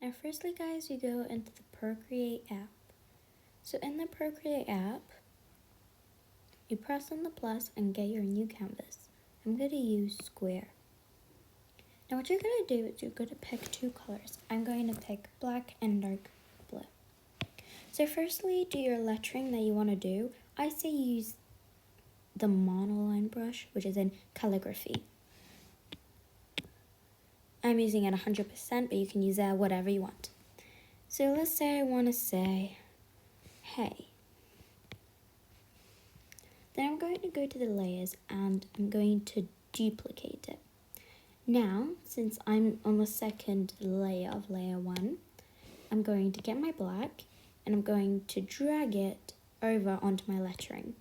Now firstly guys, you go into the ProCreate app. So in the ProCreate app, you press on the plus and get your new canvas. I'm going to use square. Now what you're going to do is you're going to pick two colors. I'm going to pick black and dark blue. So firstly, do your lettering that you want to do. I say use the monoline brush, which is in calligraphy. I'm using it 100%, but you can use that whatever you want. So let's say I want to say, hey. Then I'm going to go to the layers and I'm going to duplicate it. Now, since I'm on the second layer of layer 1, I'm going to get my black and I'm going to drag it over onto my lettering.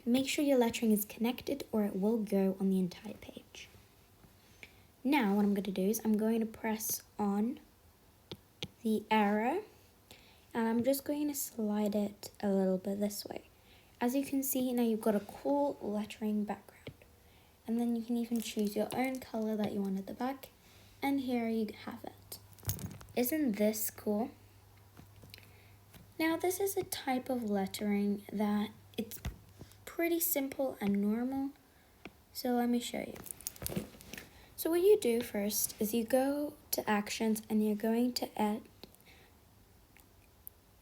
Make sure your lettering is connected or it will go on the entire page. Now what I'm going to do is I'm going to press on the arrow and I'm just going to slide it a little bit this way. As you can see, now you've got a cool lettering background. And then you can even choose your own color that you want at the back. And here you have it. Isn't this cool? Now this is a type of lettering that it's pretty simple and normal. So let me show you. So what you do first is you go to actions and you're going to add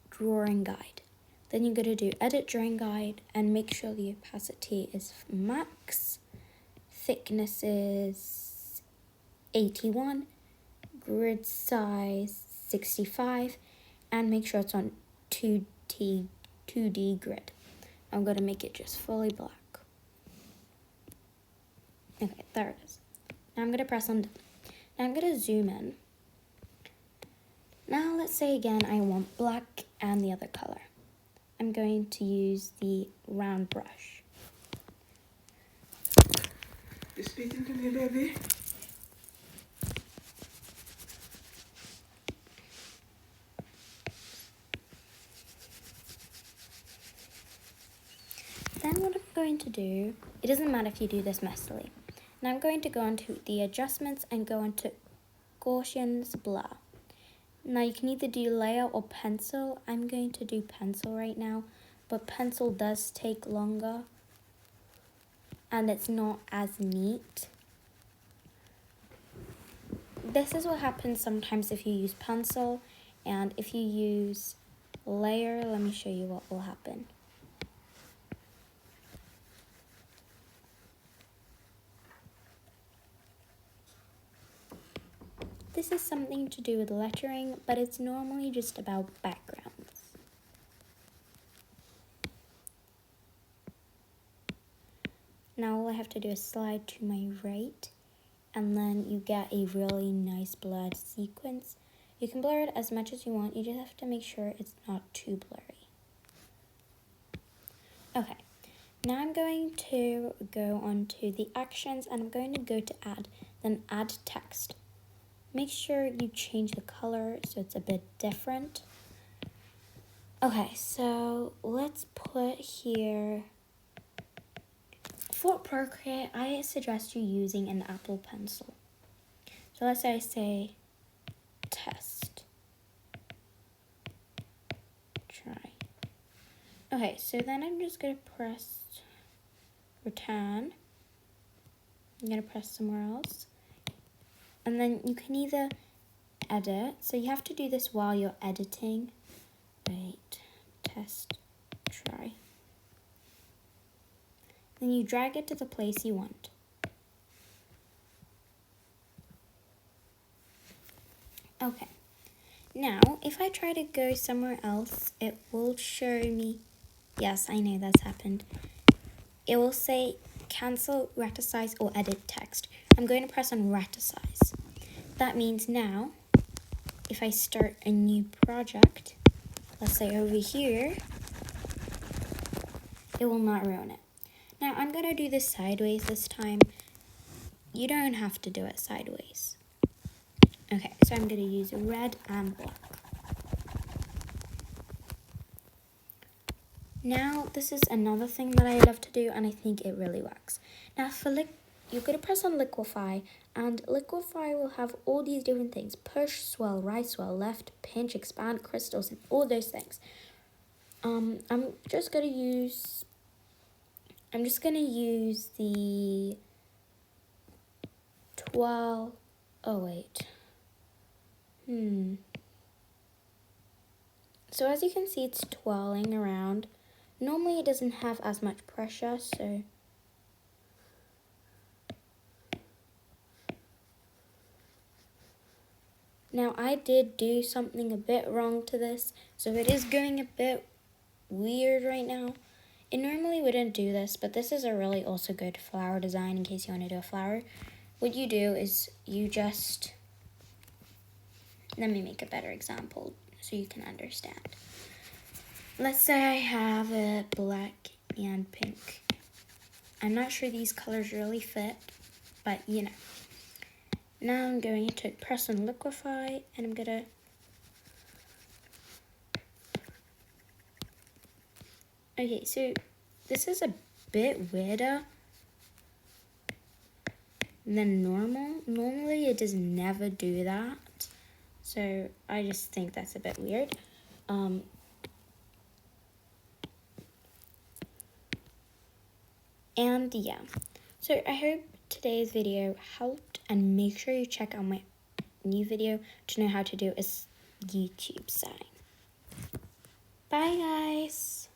drawing guide. Then you're going to do edit drawing guide and make sure the opacity is max, thickness is 81, grid size 65, and make sure it's on 2D grid. I'm going to make it just fully black. Okay, there it is. Now I'm going to press on done. Now I'm going to zoom in. Now let's say again I want black and the other color. I'm going to use the round brush. You speaking to me, baby? Then what I'm going to do, it doesn't matter if you do this messily. Now I'm going to go into the adjustments and go into Gaussian's blur. Now you can either do layer or pencil. I'm going to do pencil right now, but pencil does take longer and it's not as neat. This is what happens sometimes if you use pencil, and if you use layer, let me show you what will happen. This is something to do with lettering, but it's normally just about backgrounds. Now all I have to do is slide to my right, and then you get a really nice blurred sequence. You can blur it as much as you want, you just have to make sure it's not too blurry. Okay, now I'm going to go on to the actions and I'm going to go to add, then add text. Make sure you change the color so it's a bit different. Okay, so let's put here, for ProCreate, I suggest you using an Apple Pencil. So let's say I say test. Try. Okay, so then I'm just going to press return. I'm going to press somewhere else. And then you can either edit. So you have to do this while you're editing. Wait, test, try. Then you drag it to the place you want. Okay. Now, if I try to go somewhere else, it will show me, yes, I know that's happened. It will say cancel, retisize, or edit text. I'm going to press on retisize. That means now, if I start a new project, let's say over here, it will not ruin it. Now I'm going to do this sideways this time. You don't have to do it sideways. Okay, so I'm going to use red and black. Now this is another thing that I love to do and I think it really works. Now you're going to press on liquefy, and liquefy will have all these different things: push, swell, right, swell, left, pinch, expand, crystals, and all those things. I'm just gonna use the 12. Oh wait. So as you can see, it's twirling around. Normally it doesn't have as much pressure, so now I did do something a bit wrong to this, so it is going a bit weird right now. It normally wouldn't do this, but this is a really also good flower design in case you want to do a flower. What you do is you just, let me make a better example so you can understand. Let's say I have a black and pink. I'm not sure these colors really fit, but you know. Now I'm going to press on liquefy, and I'm gonna okay, so this is a bit weirder than normal. Normally it does never do that, so I just think that's a bit weird. And yeah, so I hope today's video helped, and make sure you check out my new video to know how to do a YouTube sign. Bye guys.